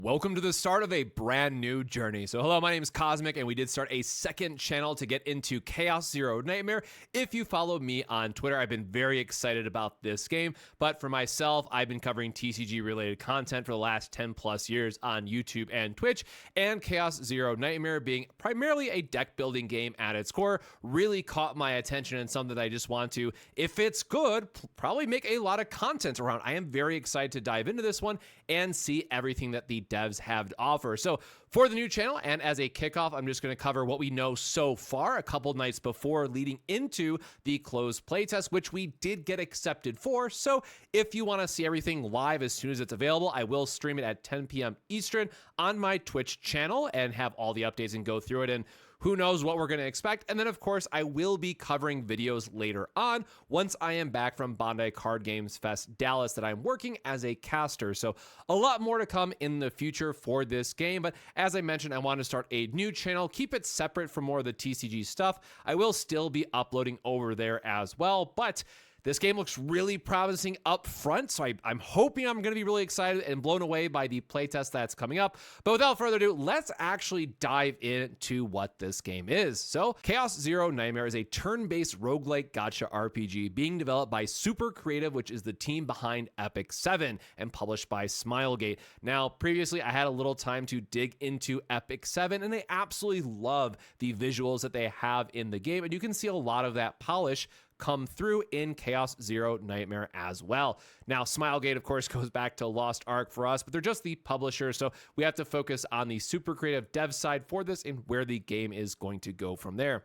Welcome to the start of a brand new journey. So hello, my name is Cosmic, and we did start a second channel to get into Chaos Zero Nightmare. If you follow me on Twitter, I've been very excited about this game, but for myself, I've been covering TCG related content for the last 10 plus years on YouTube and Twitch, and Chaos Zero Nightmare, being primarily a deck building game at its core, really caught my attention and something that I just want to, if it's good, probably make a lot of content around. I am very excited to dive into this one and see everything that the devs have to offer. So for the new channel and as a kickoff, I'm just going to cover what we know so far a couple nights before leading into the closed playtest, which we did get accepted for. So if you want to see everything live as soon as it's available, I will stream it at 10 p.m. Eastern on my Twitch channel and have all the updates and go through it. And who knows what we're going to expect. And then, of course, I will be covering videos later on once I am back from Bandai Card Games Fest Dallas that I'm working as a caster. So a lot more to come in the future for this game. But as I mentioned, I want to start a new channel, keep it separate from more of the TCG stuff. I will still be uploading over there as well, but this game looks really promising up front, so I'm hoping I'm going to be really excited and blown away by the playtest that's coming up. But without further ado, let's actually dive into what this game is. So, Chaos Zero Nightmare is a turn-based roguelike gacha RPG being developed by Super Creative, which is the team behind Epic 7, and published by Smilegate. Now, previously, I had a little time to dig into Epic 7, and I absolutely love the visuals that they have in the game, and you can see a lot of that polish come through in Chaos Zero Nightmare as well. Now, Smilegate, of course, goes back to Lost Ark for us, but they're just the publisher, so we have to focus on the Super Creative dev side for this and where the game is going to go from there.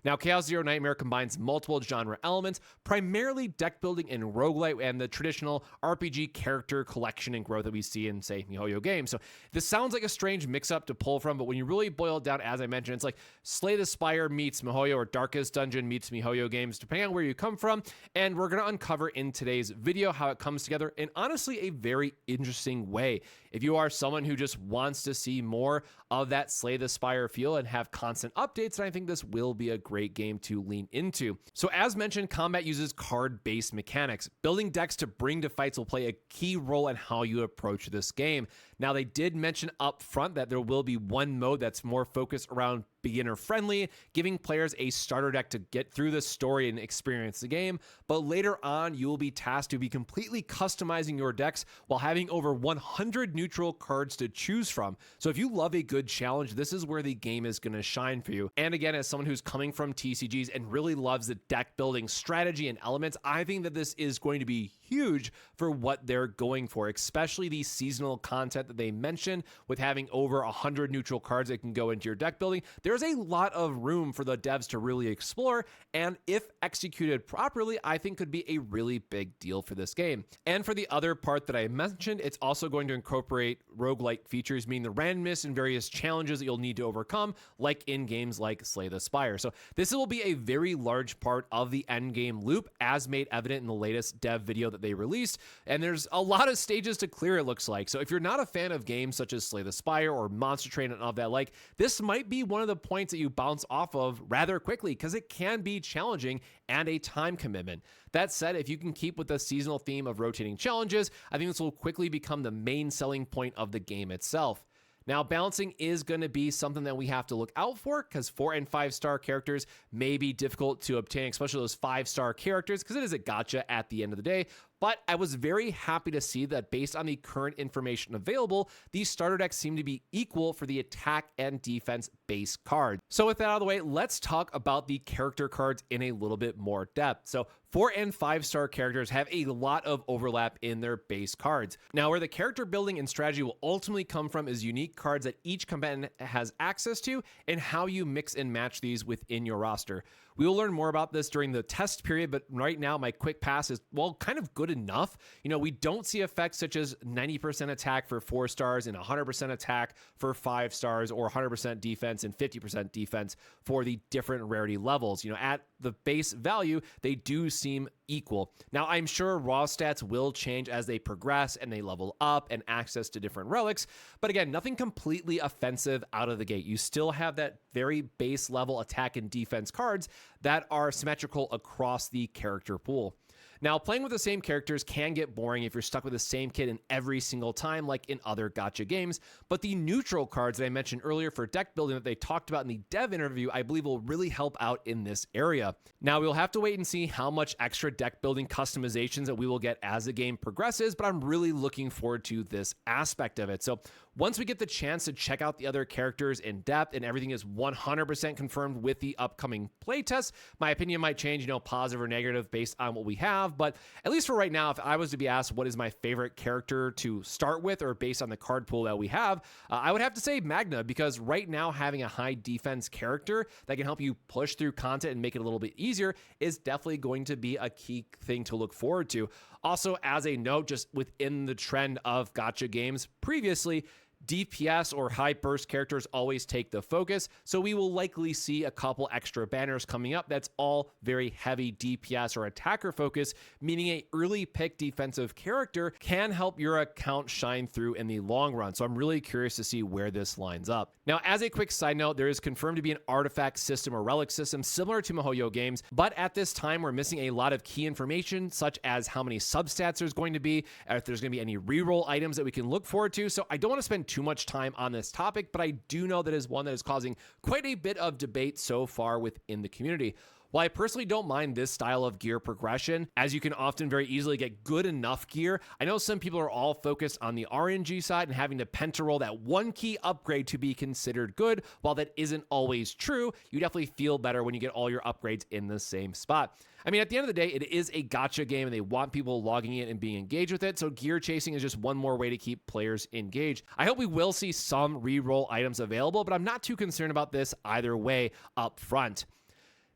Now, Chaos Zero Nightmare combines multiple genre elements, primarily deck building and roguelite and the traditional RPG character collection and growth that we see in, say, MiHoYo games. So this sounds like a strange mix-up to pull from, but when you really boil it down, as I mentioned, it's like Slay the Spire meets MiHoYo or Darkest Dungeon meets MiHoYo games, depending on where you come from. And we're going to uncover in today's video how it comes together in honestly a very interesting way. If you are someone who just wants to see more of that Slay the Spire feel and have constant updates, then I think this will be a great game to lean into. So as mentioned, combat uses card-based mechanics. Building decks to bring to fights will play a key role in how you approach this game. Now, they did mention up front that there will be one mode that's more focused around beginner friendly, giving players a starter deck to get through the story and experience the game. But later on, you will be tasked to be completely customizing your decks while having over 100 neutral cards to choose from. So if you love a good challenge, this is where the game is going to shine for you. And again, as someone who's coming from TCGs and really loves the deck building strategy and elements, I think that this is going to be huge for what they're going for, especially the seasonal content that they mentioned with having over 100 neutral cards that can go into your deck building. There's a lot of room for the devs to really explore, and if executed properly, I think could be a really big deal for this game. And for the other part that I mentioned, it's also going to incorporate roguelike features, meaning the randomness and various challenges that you'll need to overcome, like in games like Slay the Spire. So this will be a very large part of the end game loop, as made evident in the latest dev video that they released, and there's a lot of stages to clear, it looks like. So if you're not a fan of games such as Slay the Spire or Monster Train and all of that, like, this might be one of the points that you bounce off of rather quickly, because it can be challenging and a time commitment. That said, if you can keep with the seasonal theme of rotating challenges, I think this will quickly become the main selling point of the game itself. Now, balancing is going to be something that we have to look out for, because 4 and 5 star characters may be difficult to obtain, especially those 5-star characters, because it is a gacha at the end of the day. But I was very happy to see that based on the current information available, these starter decks seem to be equal for the attack and defense base cards. So with that out of the way, let's talk about the character cards in a little bit more depth. So 4 and 5-star characters have a lot of overlap in their base cards. Now, where the character building and strategy will ultimately come from is unique cards that each combatant has access to and how you mix and match these within your roster. We will learn more about this during the test period, but right now my quick pass is, well, kind of good enough. You know, we don't see effects such as 90% attack for 4 stars and 100% attack for 5 stars, or 100% defense and 50% defense for the different rarity levels. You know, at the base value, they do seem equal. Now, I'm sure raw stats will change as they progress and they level up and access to different relics, but again, nothing completely offensive out of the gate. You still have that very base level attack and defense cards that are symmetrical across the character pool. Now, playing with the same characters can get boring if you're stuck with the same kit in every single time, like in other gacha games, but the neutral cards that I mentioned earlier for deck building that they talked about in the dev interview, I believe will really help out in this area. Now, we'll have to wait and see how much extra deck building customizations that we will get as the game progresses, but I'm really looking forward to this aspect of it. So once we get the chance to check out the other characters in depth and everything is 100% confirmed with the upcoming playtest, my opinion might change, positive or negative based on what we have. But at least for right now, if I was to be asked what is my favorite character to start with or based on the card pool that we have, I would have to say Magna, because right now having a high defense character that can help you push through content and make it a little bit easier is definitely going to be a key thing to look forward to. Also, as a note, just within the trend of gacha games previously, DPS or high burst characters always take the focus, so we will likely see a couple extra banners coming up that's all very heavy DPS or attacker focus, meaning a early pick defensive character can help your account shine through in the long run. So I'm really curious to see where this lines up. Now, as a quick side note, there is confirmed to be an artifact system or relic system similar to MiHoYo Games, but at this time we're missing a lot of key information, such as how many substats there's going to be, if there's going to be any reroll items that we can look forward to. So I don't want to spend too much time on this topic, but I do know that is one that is causing quite a bit of debate so far within the community. While I personally don't mind this style of gear progression, as you can often very easily get good enough gear, I know some people are all focused on the RNG side and having to penta-roll that one key upgrade to be considered good. While that isn't always true, you definitely feel better when you get all your upgrades in the same spot. I mean, at the end of the day, it is a gacha game and they want people logging in and being engaged with it, so gear chasing is just one more way to keep players engaged. I hope we will see some reroll items available, but I'm not too concerned about this either way up front.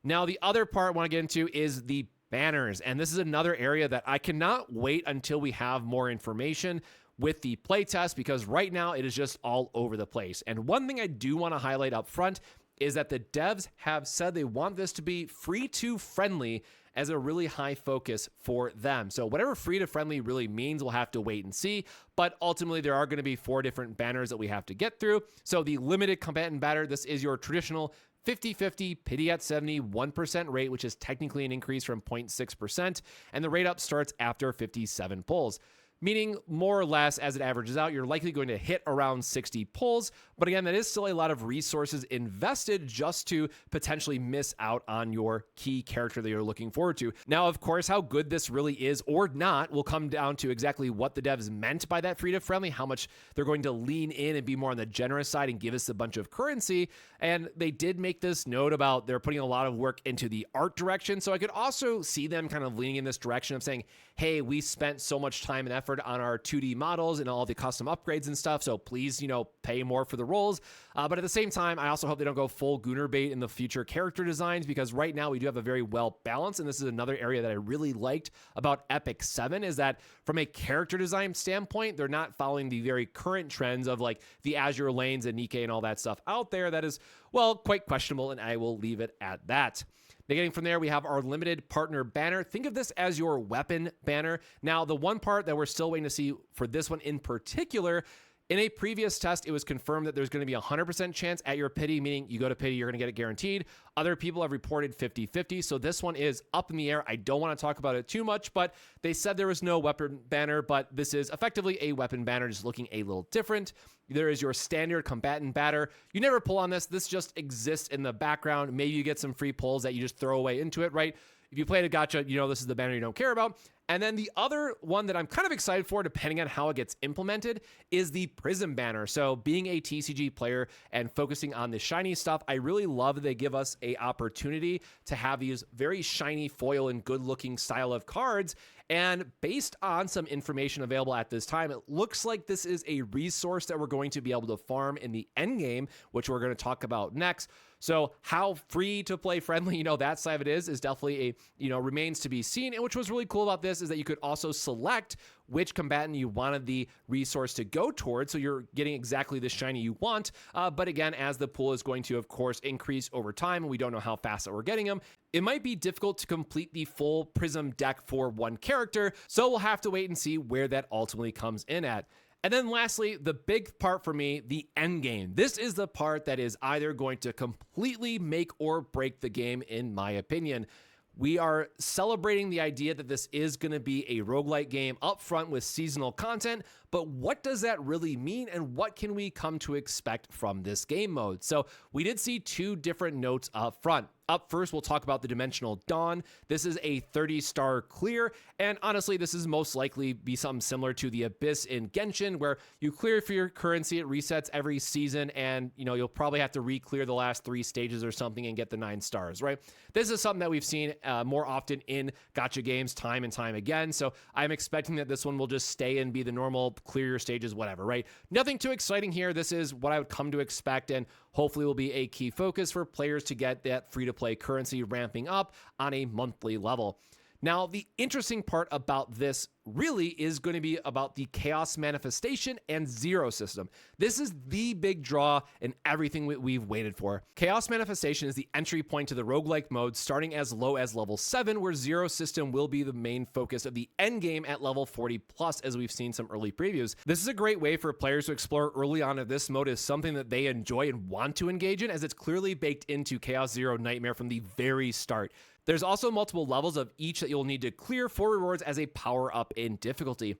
Now, the other part I want to get into is the banners, and this is another area that I cannot wait until we have more information with the playtest, because right now it is just all over the place. And one thing I do want to highlight up front is that the devs have said they want this to be free-to-friendly as a really high focus for them. So whatever free-to-friendly really means, we'll have to wait and see. But ultimately, there are going to be 4 different banners that we have to get through. So the limited combatant banner, this is your traditional 50-50 pity at 70 1% rate, which is technically an increase from 0.6%. And the rate up starts after 57 pulls. Meaning more or less as it averages out, you're likely going to hit around 60 pulls. But again, that is still a lot of resources invested just to potentially miss out on your key character that you're looking forward to. Now, of course, how good this really is or not will come down to exactly what the devs meant by that free-to-friendly, how much they're going to lean in and be more on the generous side and give us a bunch of currency. And they did make this note about they're putting a lot of work into the art direction. So I could also see them kind of leaning in this direction of saying, hey, we spent so much time and effort on our 2D models and all the custom upgrades and stuff, so please, pay more for the rolls. But at the same time, I also hope they don't go full Gunnar bait in the future character designs, because right now we do have a very well balanced, and this is another area that I really liked about Epic 7, is that from a character design standpoint, they're not following the very current trends of like the Azure Lanes and Nikke and all that stuff out there that is, well, quite questionable, and I will leave it at that. Now, getting from there, we have our limited partner banner. Think of this as your weapon banner. Now, the one part that we're still waiting to see for this one in particular, in a previous test, it was confirmed that there's going to be a 100% chance at your pity, meaning you go to pity, you're going to get it guaranteed. Other people have reported 50-50, so this one is up in the air. I don't want to talk about it too much, but they said there was no weapon banner, but this is effectively a weapon banner, just looking a little different. There is your standard combatant banner. You never pull on this. This just exists in the background. Maybe you get some free pulls that you just throw away into it, right? If you played a gacha, this is the banner you don't care about. And then the other one that I'm kind of excited for, depending on how it gets implemented, is the Prism banner. So being a TCG player and focusing on the shiny stuff, I really love that they give us a opportunity to have these very shiny foil and good looking style of cards. And based on some information available at this time, it looks like this is a resource that we're going to be able to farm in the end game, which we're going to talk about next. So how free to play friendly, that side of it is definitely remains to be seen. And which was really cool about this is that you could also select which combatant you wanted the resource to go towards. So you're getting exactly the shiny you want. But again, as the pool is going to, of course, increase over time, and we don't know how fast that we're getting them, it might be difficult to complete the full Prism deck for one character. So we'll have to wait and see where that ultimately comes in at. And then lastly, the big part for me, the end game. This is the part that is either going to completely make or break the game, in my opinion. We are celebrating the idea that this is going to be a roguelike game up front with seasonal content, but what does that really mean and what can we come to expect from this game mode? So we did see two different notes up front. Up first, we'll talk about the Dimensional Dawn. This is a 30-star clear, and honestly, this is most likely be something similar to the Abyss in Genshin, where you clear for your currency, it resets every season, and you'll probably have to re-clear the last 3 stages or something and get the 9 stars, right? This is something that we've seen more often in gacha games time and time again, so I'm expecting that this one will just stay and be the normal clear your stages, whatever, right? Nothing too exciting here. This is what I would come to expect, and hopefully will be a key focus for players to get that free-to-play currency ramping up on a monthly level. Now, the interesting part about this really is going to be about the Chaos Manifestation and Zero system. This is the big draw in everything we've waited for. Chaos Manifestation is the entry point to the roguelike mode, starting as low as level 7, where Zero system will be the main focus of the end game at level 40 plus, as we've seen some early previews. This is a great way for players to explore early on if this mode is something that they enjoy and want to engage in, as it's clearly baked into Chaos Zero Nightmare from the very start. There's also multiple levels of each that you'll need to clear for rewards as a power-up in difficulty.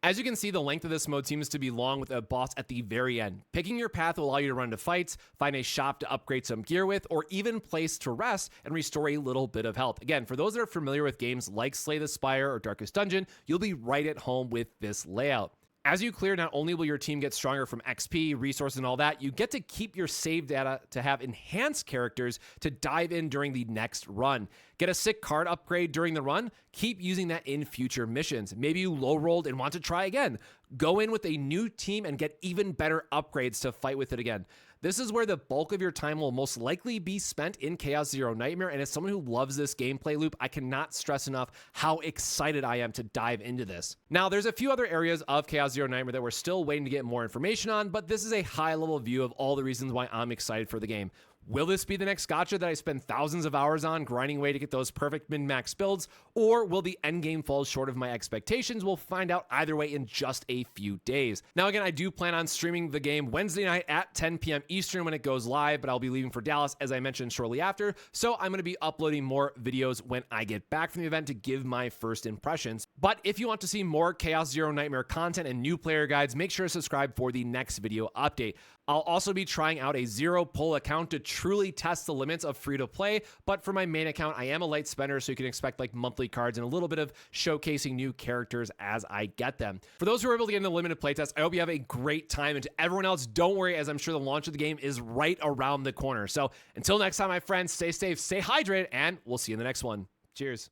As you can see, the length of this mode seems to be long, with a boss at the very end. Picking your path will allow you to run to fights, find a shop to upgrade some gear with, or even place to rest and restore a little bit of health. Again, for those that are familiar with games like Slay the Spire or Darkest Dungeon, you'll be right at home with this layout. As you clear, not only will your team get stronger from XP, resources, and all that, you get to keep your save data to have enhanced characters to dive in during the next run. Get a sick card upgrade during the run, keep using that in future missions. Maybe you low-rolled and want to try again. Go in with a new team and get even better upgrades to fight with it again. This is where the bulk of your time will most likely be spent in Chaos Zero Nightmare, and as someone who loves this gameplay loop, I cannot stress enough how excited I am to dive into this. Now, there's a few other areas of Chaos Zero Nightmare that we're still waiting to get more information on, but this is a high-level view of all the reasons why I'm excited for the game. Will this be the next gacha that I spend thousands of hours on grinding away to get those perfect min-max builds, or will the endgame fall short of my expectations? We'll find out either way in just a few days. Now, again, I do plan on streaming the game Wednesday night at 10 p.m. Eastern when it goes live, but I'll be leaving for Dallas, as I mentioned, shortly after, so I'm going to be uploading more videos when I get back from the event to give my first impressions. But if you want to see more Chaos Zero Nightmare content and new player guides, make sure to subscribe for the next video update. I'll also be trying out a zero pull account to truly test the limits of free to play, but for my main account, I am a light spender, so you can expect like monthly cards and a little bit of showcasing new characters as I get them. For those who are able to get in the limited playtest, I hope you have a great time, and to everyone else, don't worry, as I'm sure the launch of the game is right around the corner. So until next time, my friends, stay safe, stay hydrated, and we'll see you in the next one. Cheers.